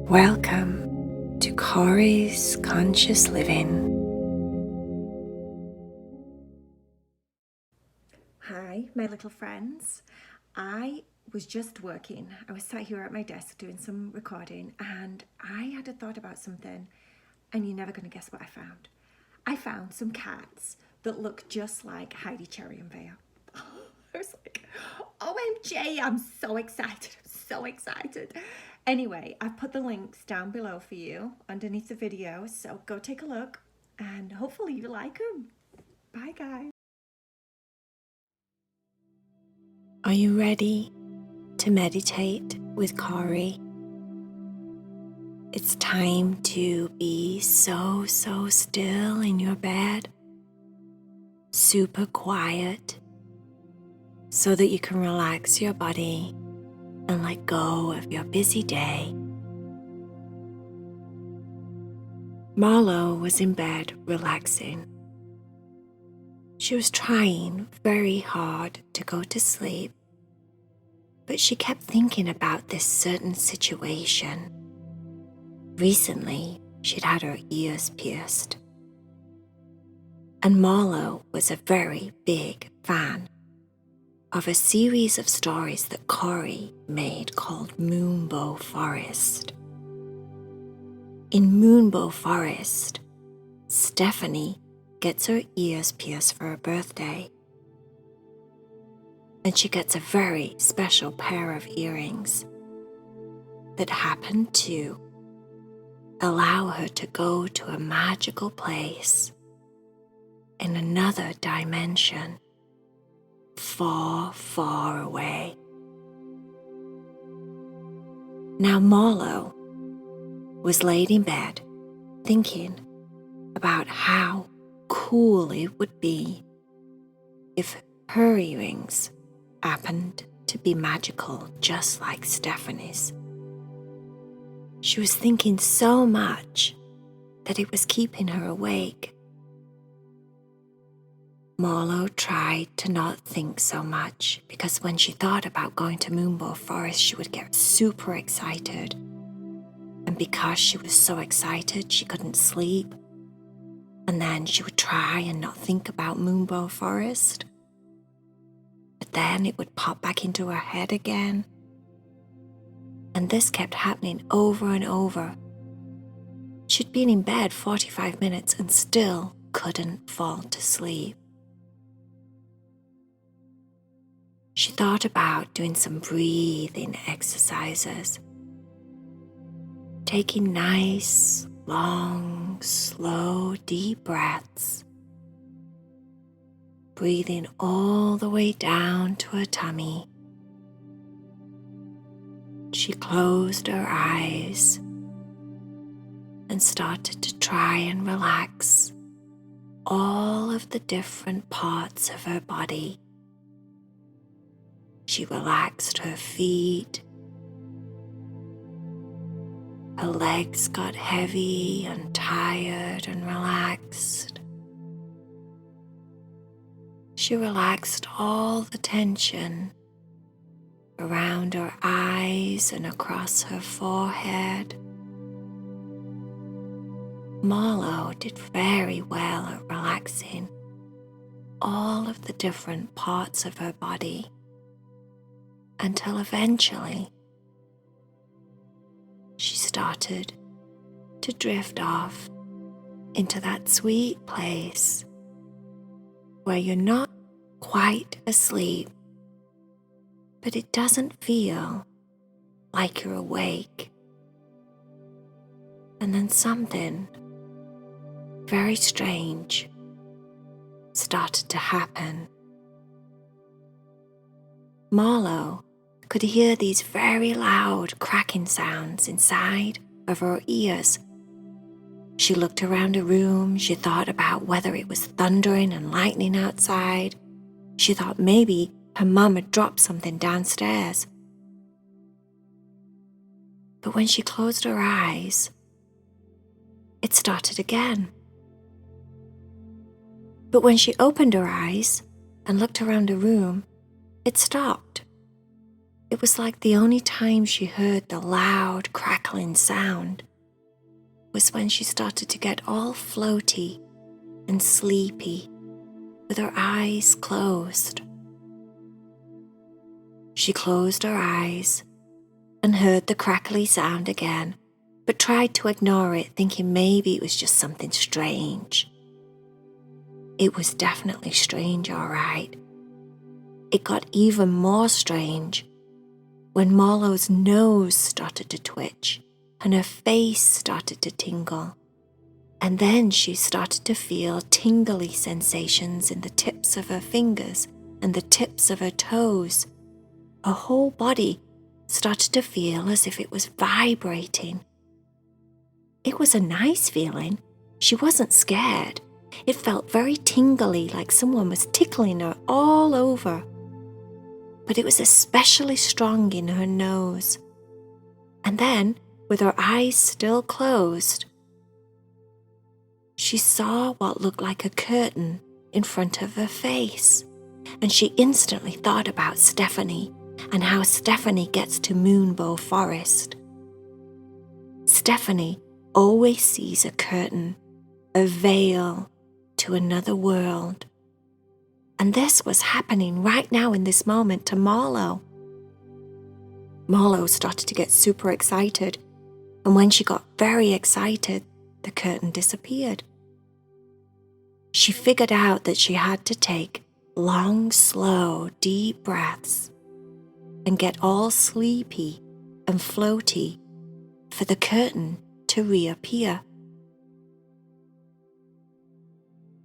Welcome to Cory's Conscious Living. Hi, my little friends. I was just working. I was sat here at my desk doing some recording and I had a thought about something, and you're never going to guess what I found. I found some cats that look just like Heidi, Cherry and VAYA. I was like, OMG, I'm so excited. I'm so excited. Anyway, I've put the links down below for you underneath the video, so go take a look and hopefully you like them. Bye, guys. Are you ready to meditate with Cory? It's time to be so still in your bed, super quiet, so that you can relax your body and let go of your busy day. Marlowe was in bed relaxing. She was trying very hard to go to sleep, but she kept thinking about this certain situation. Recently, she'd had her ears pierced, and Marlowe was a very big fan of a series of stories that Cory made called Moonbow Forest. In Moonbow Forest, Stephany gets her ears pierced for her birthday, and she gets a very special pair of earrings that happen to allow her to go to a magical place in another dimension, far away. Now Marlowe was laid in bed thinking about how cool it would be if her earrings happened to be magical just like Stephany's. She was thinking so much that it was keeping her awake. Marlowe tried to not think so much, because when she thought about going to Moonbow Forest, she would get super excited. And because she was so excited, she couldn't sleep. And then she would try and not think about Moonbow Forest. But then it would pop back into her head again. And this kept happening over and over. She'd been in bed 45 minutes and still couldn't fall to sleep. She thought about doing some breathing exercises, taking nice, long, slow, deep breaths, breathing all the way down to her tummy. She closed her eyes and started to try and relax all of the different parts of her body. She relaxed her feet. Her legs got heavy and tired and relaxed. She relaxed all the tension around her eyes and across her forehead. Marlowe did very well at relaxing all of the different parts of her body, until eventually she started to drift off into that sweet place where you're not quite asleep, but it doesn't feel like you're awake. And then something very strange started to happen. Marlowe could hear these very loud cracking sounds inside of her ears. She looked around the room. She thought about whether it was thundering and lightning outside. She thought maybe her mum had dropped something downstairs. But when she closed her eyes, it started again. But when she opened her eyes and looked around the room, it stopped. It was like the only time she heard the loud, crackling sound was when she started to get all floaty and sleepy with her eyes closed. She closed her eyes and heard the crackly sound again, but tried to ignore it, thinking maybe it was just something strange. It was definitely strange, all right. It got even more strange when Marlowe's nose started to twitch and her face started to tingle. And then she started to feel tingly sensations in the tips of her fingers and the tips of her toes. Her whole body started to feel as if it was vibrating. It was a nice feeling. She wasn't scared. It felt very tingly, like someone was tickling her all over. But it was especially strong in her nose. And then, with her eyes still closed, she saw what looked like a curtain in front of her face, and she instantly thought about Stephany and how Stephany gets to Moonbow Forest. Stephany always sees a curtain, a veil to another world. And this was happening right now in this moment to Marlowe. Marlowe started to get super excited, and when she got very excited, the curtain disappeared. She figured out that she had to take long, slow, deep breaths and get all sleepy and floaty for the curtain to reappear.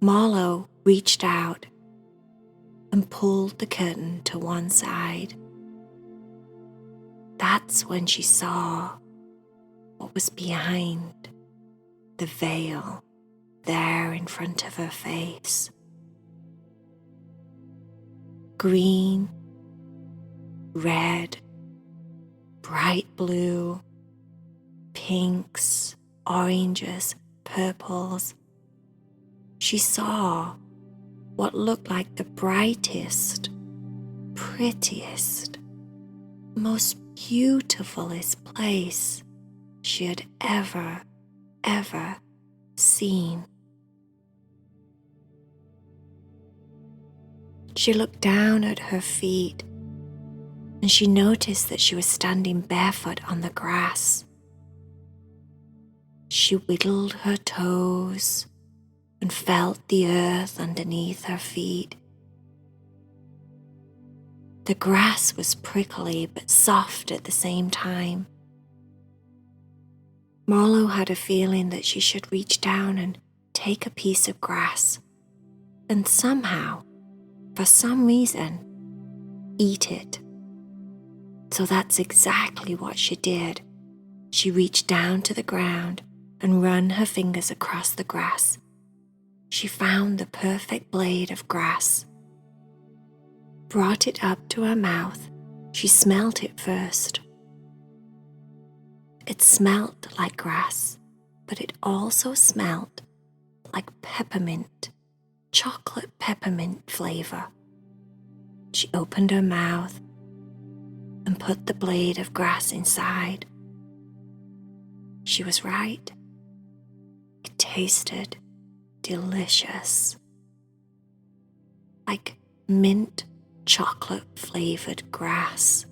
Marlowe reached out and pulled the curtain to one side. That's when she saw what was behind the veil there in front of her face. Green, red, bright blue, pinks, oranges, purples. She saw what looked like the brightest, prettiest, most beautifulest place she had ever seen. She looked down at her feet and she noticed that she was standing barefoot on the grass. She wiggled her toes and felt the earth underneath her feet. The grass was prickly but soft at the same time. Marlowe had a feeling that she should reach down and take a piece of grass and somehow, for some reason, eat it. So that's exactly what she did. She reached down to the ground and ran her fingers across the grass. She found the perfect blade of grass, brought it up to her mouth. She smelt it first. It smelt like grass, but it also smelt like peppermint, chocolate peppermint flavor. She opened her mouth and put the blade of grass inside. She was right. It tasted delicious, like mint chocolate flavored grass.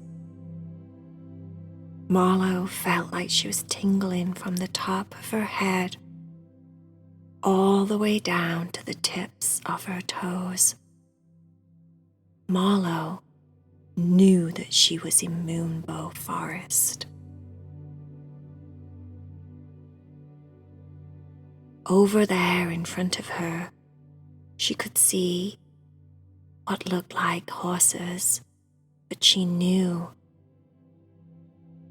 Marlowe felt like she was tingling from the top of her head all the way down to the tips of her toes. Marlowe knew that she was in Moonbow Forest. Over there in front of her, she could see what looked like horses, but she knew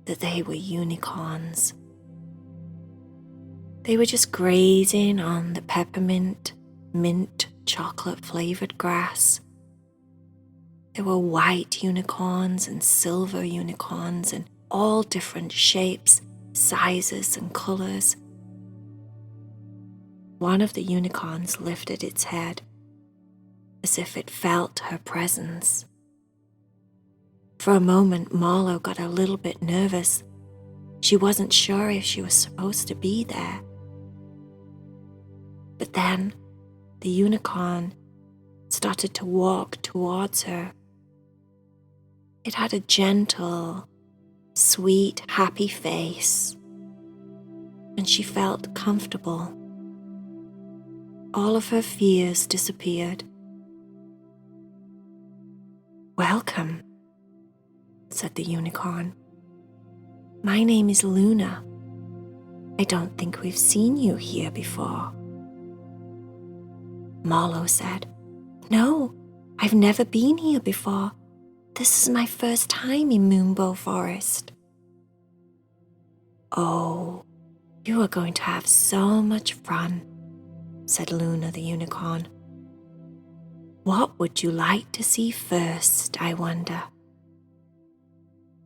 that they were unicorns. They were just grazing on the peppermint, mint, chocolate flavored grass. There were white unicorns and silver unicorns and all different shapes, sizes, and colors. One of the unicorns lifted its head as if it felt her presence. For a moment, Marlowe got a little bit nervous. She wasn't sure if she was supposed to be there. But then the unicorn started to walk towards her. It had a gentle, sweet, happy face, and she felt comfortable. All of her fears disappeared. "Welcome," said the unicorn. "My name is Luna. I don't think we've seen you here before." Marlowe said, "No, I've never been here before. This is my first time in Moonbow Forest." "Oh, you are going to have so much fun," said Luna the unicorn. "What would you like to see first, I wonder?"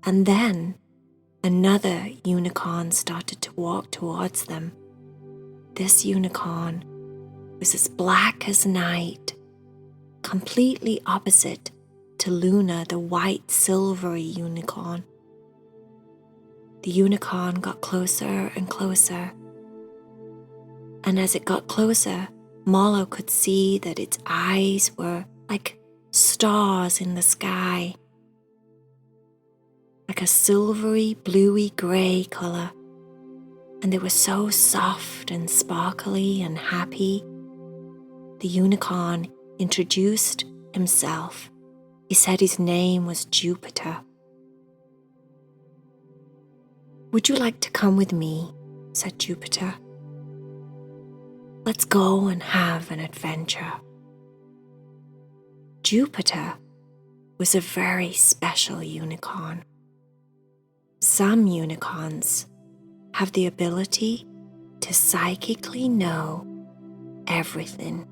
And then another unicorn started to walk towards them. This unicorn was as black as night, completely opposite to Luna, the white silvery unicorn. The unicorn got closer and closer, and as it got closer, Marlowe could see that its eyes were like stars in the sky, like a silvery, bluey grey colour, and they were so soft and sparkly and happy. The unicorn introduced himself. He said his name was Jupiter. "Would you like to come with me?" said Jupiter. "Let's go and have an adventure." Jupiter was a very special unicorn. Some unicorns have the ability to psychically know everything,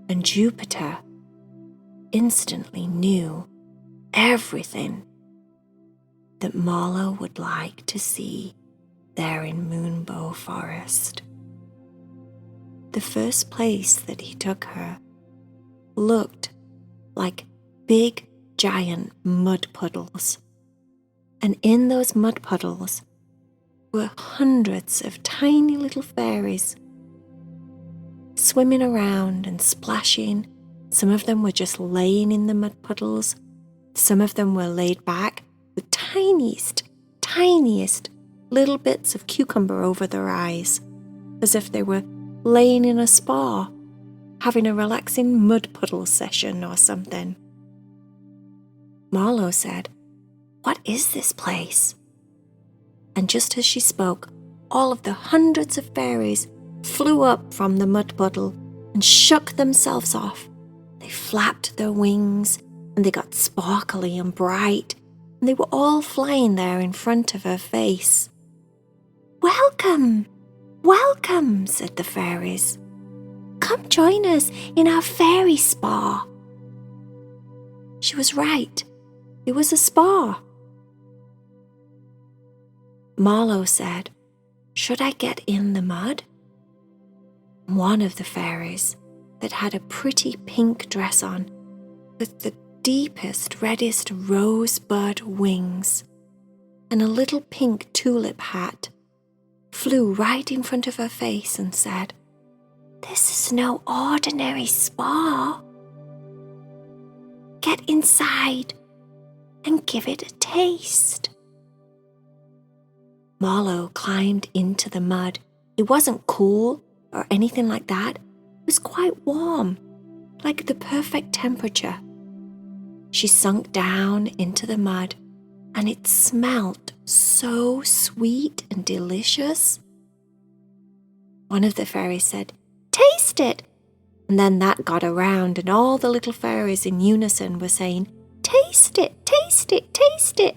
and Jupiter instantly knew everything that Marlowe would like to see there in Moonbow Forest. The first place that he took her looked like big, giant mud puddles, and in those mud puddles were hundreds of tiny little fairies swimming around and splashing. Some of them were just laying in the mud puddles. Some of them were laid back with tiniest little bits of cucumber over their eyes, as if they were laying in a spa, having a relaxing mud puddle session or something. Marlowe said, "What is this place?" And just as she spoke, all of the hundreds of fairies flew up from the mud puddle and shook themselves off. They flapped their wings and they got sparkly and bright, and they were all flying there in front of her face. "Welcome, welcome," said the fairies. "Come join us in our fairy spa." She was right. It was a spa. Marlowe said, "Should I get in the mud?" One of the fairies that had a pretty pink dress on with the deepest, reddest rosebud wings and a little pink tulip hat flew right in front of her face and said, "This is no ordinary spa. Get inside and give it a taste." Marlowe climbed into the mud. It wasn't cool or anything like that. It was quite warm, like the perfect temperature. She sunk down into the mud, and it smelled so sweet and delicious. One of the fairies said, "Taste it!" And then that got around, and all the little fairies in unison were saying, "Taste it, taste it, taste it."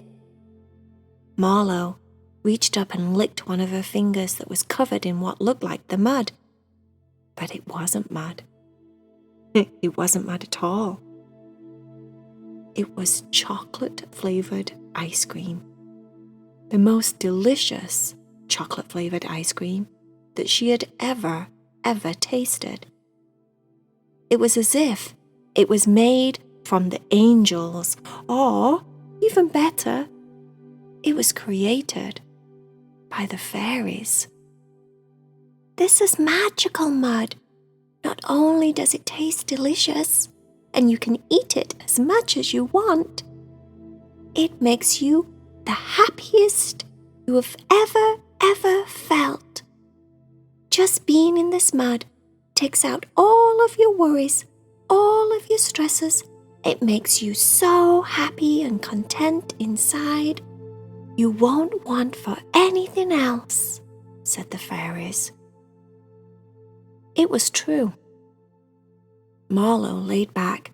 Marlowe reached up and licked one of her fingers that was covered in what looked like the mud. But it wasn't mud. It wasn't mud at all. It was chocolate-flavored ice cream. The most delicious chocolate-flavored ice cream that she had ever tasted. It was as if it was made from the angels, or Even better, it was created by the fairies. This is magical mud. Not only does it taste delicious, and you can eat it as much as you want, it makes you the happiest you have ever felt. Just being in this mud takes out all of your worries, all of your stresses. It makes you so happy and content inside. You won't want for anything else, said the fairies. It was true. Marlowe laid back,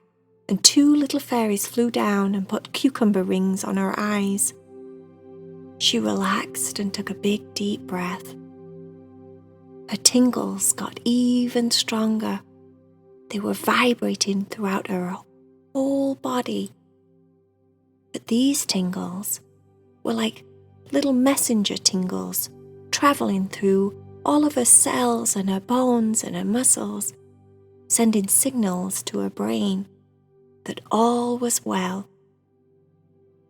and 2 little fairies flew down and put cucumber rings on her eyes. She relaxed and took a big, deep breath. Her tingles got even stronger. They were vibrating throughout her whole body. But these tingles were like little messenger tingles traveling through all of her cells and her bones and her muscles, sending signals to her brain that all was well.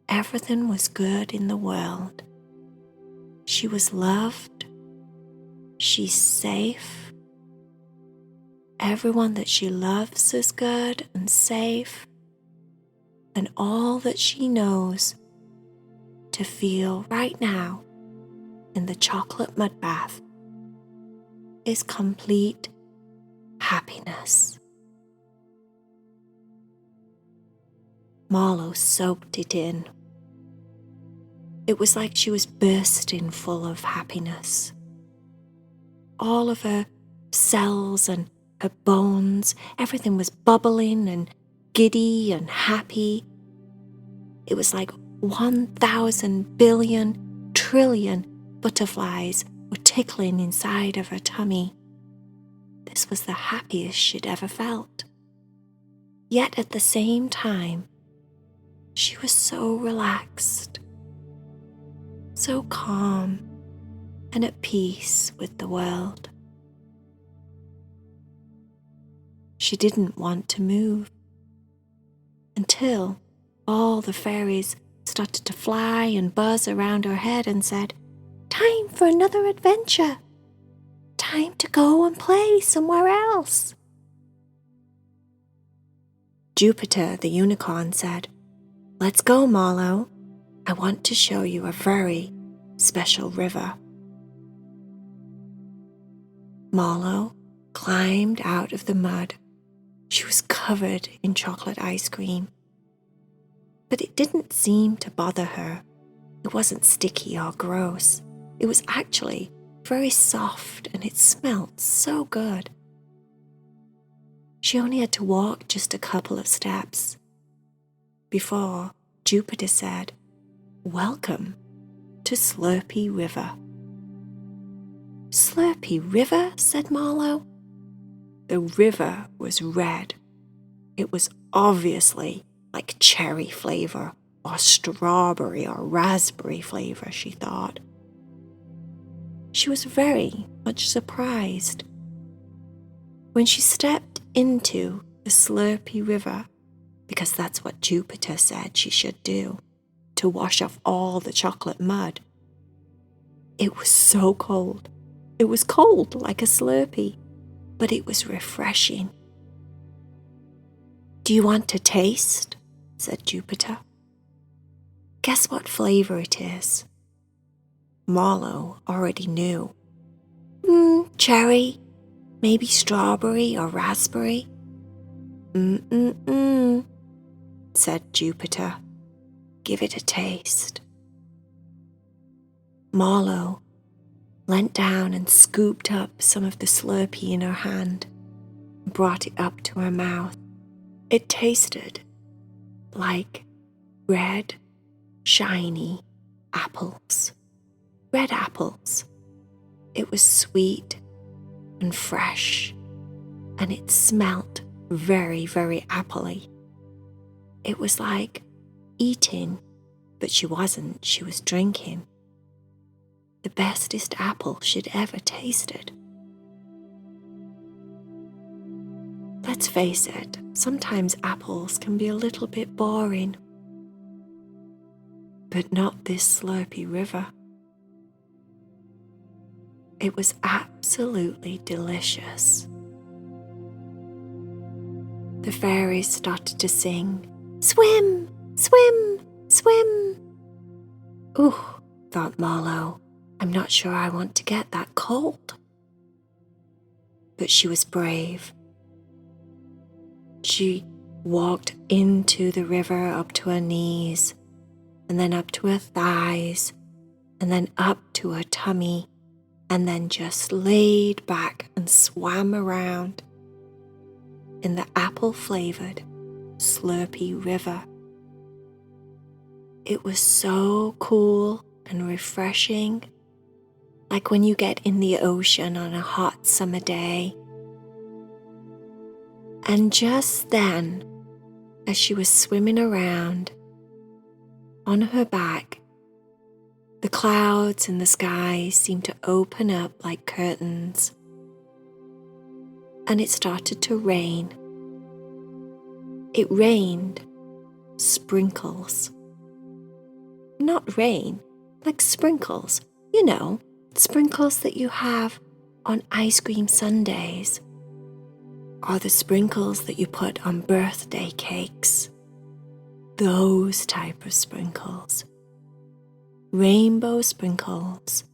Everything was good in the world. She was loved. She's safe. Everyone that she loves is good and safe. And all that she knows to feel right now in the chocolate mud bath is complete happiness. Marlowe soaked it in. It was like she was bursting full of happiness. All of her cells and her bones, everything was bubbling and giddy and happy. It was like 1,000 billion trillion butterflies were tickling inside of her tummy. This was the happiest she'd ever felt. Yet at the same time, she was so relaxed, so calm and at peace with the world. She didn't want to move until all the fairies started to fly and buzz around her head and said, "Time for another adventure. Time to go and play somewhere else." Jupiter the unicorn said, "Let's go, Marlowe. I want to show you a very special river." Marlowe climbed out of the mud. She was covered in chocolate ice cream. But it didn't seem to bother her. It wasn't sticky or gross. It was actually very soft and it smelled so good. She only had to walk just a couple of steps before Jupiter said, "Welcome to Slurpee River." "Slurpee River?" said Marlowe. The river was red. It was obviously like cherry flavor or strawberry or raspberry flavor, she thought. She was very much surprised. When she stepped into the Slurpee River, because that's what Jupiter said she should do, to wash off all the chocolate mud, it was so cold. It was cold like a Slurpee, but it was refreshing. "Do you want to taste?" said Jupiter. Guess what flavor it is? Marlowe already knew. Cherry, maybe strawberry or raspberry. Said Jupiter. "Give it a taste." Marlowe leant down and scooped up some of the Slurpee in her hand and brought it up to her mouth. It tasted like red, shiny apples. Red apples. It was sweet and fresh, and it smelt very, very appley. It was like eating, but she wasn't, she was drinking. The bestest apple she'd ever tasted. Let's face it, sometimes apples can be a little bit boring. but not this slurpy river. It was absolutely delicious. The fairies started to sing, "Swim, swim, swim." Ooh, thought Marlowe, I'm not sure I want to get that cold. But she was brave. She walked into the river up to her knees, and then up to her thighs, and then up to her tummy, and then just laid back and swam around in the apple-flavored slurpy river. It was so cool and refreshing, like when you get in the ocean on a hot summer day. And just then, as she was swimming around on her back, the clouds in the sky seemed to open up like curtains, and it started to rain. It rained sprinkles. Not rain, like sprinkles. You know, sprinkles that you have on ice cream sundaes, or the sprinkles that you put on birthday cakes. Those type of sprinkles. Rainbow sprinkles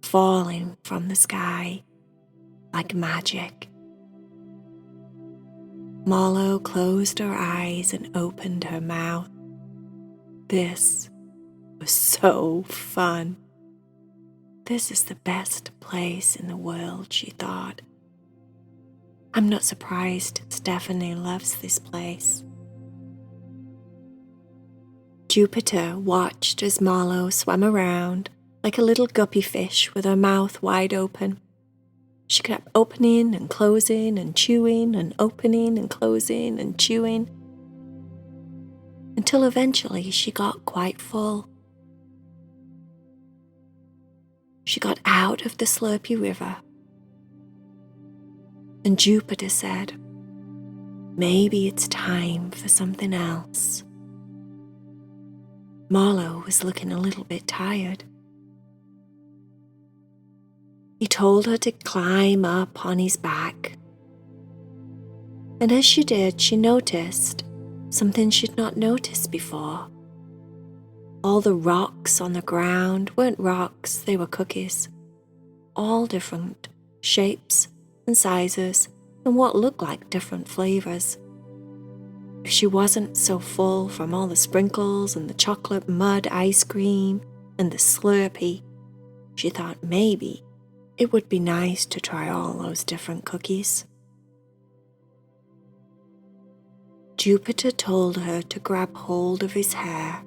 falling from the sky like magic. Marlowe closed her eyes and opened her mouth. This was so fun. This is the best place in the world, she thought. I'm not surprised Stephany loves this place. Jupiter watched as Marlowe swam around like a little guppy fish with her mouth wide open. She kept opening and closing and chewing and opening and closing and chewing until eventually she got quite full. She got out of the slurpy river, and Jupiter said, maybe it's time for something else. Marlowe was looking a little bit tired. He told her to climb up on his back, and as she did, she noticed something she'd not noticed before. All the rocks on the ground weren't rocks, they were cookies. All different shapes and sizes and what looked like different flavors. If she wasn't so full from all the sprinkles and the chocolate mud ice cream and the slurpee, she thought maybe it would be nice to try all those different cookies. Jupiter told her to grab hold of his hair,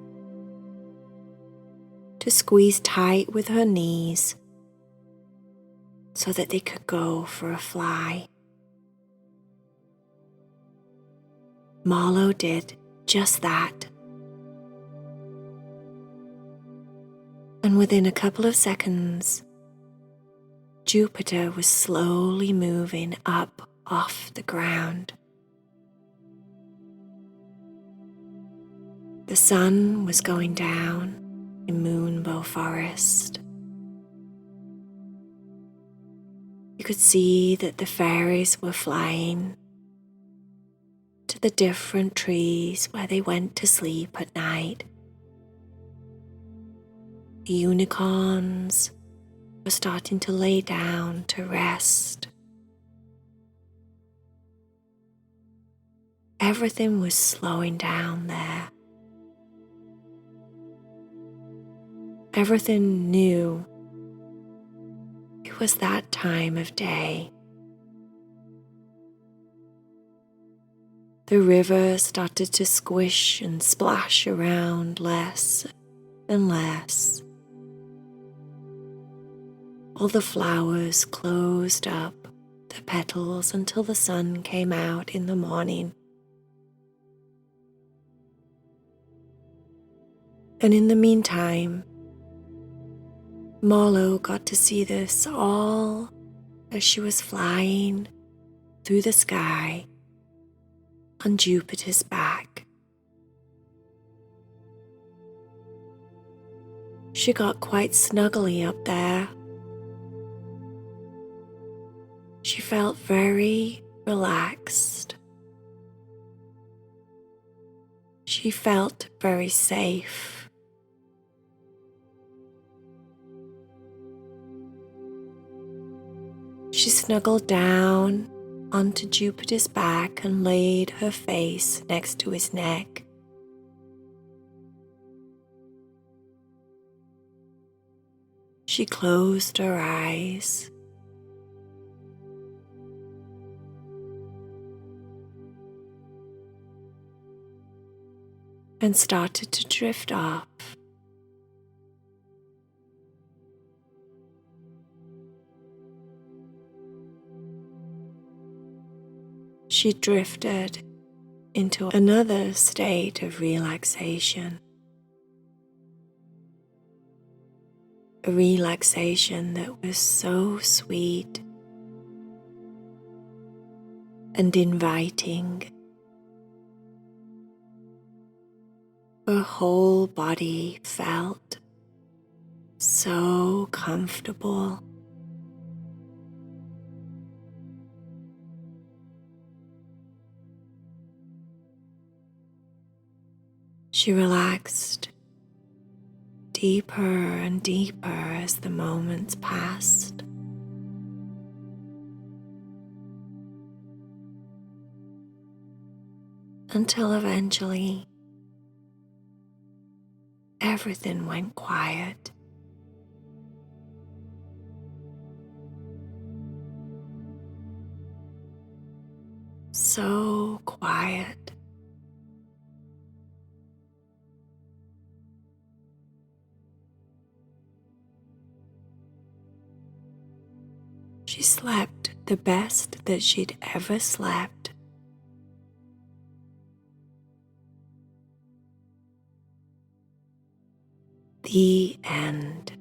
to squeeze tight with her knees so that they could go for a fly. Marlowe did just that. And within a couple of seconds, Jupiter was slowly moving up off the ground. The sun was going down in Moonbow Forest. You could see that the fairies were flying to the different trees where they went to sleep at night. The unicorns were starting to lay down to rest. Everything was slowing down there. Everything knew it was that time of day. The river started to squish and splash around less and less. All the flowers closed up the petals until the sun came out in the morning. And in the meantime, Marlowe got to see this all as she was flying through the sky on Jupiter's back. She got quite snuggly up there. She felt very relaxed. She felt very safe. She snuggled down onto Jupiter's back and laid her face next to his neck. She closed her eyes and started to drift off. She drifted into another state of relaxation. A relaxation that was so sweet and inviting. Her whole body felt so comfortable. She relaxed deeper and deeper as the moments passed. Until eventually everything went quiet. So quiet. She slept the best that she'd ever slept. The end.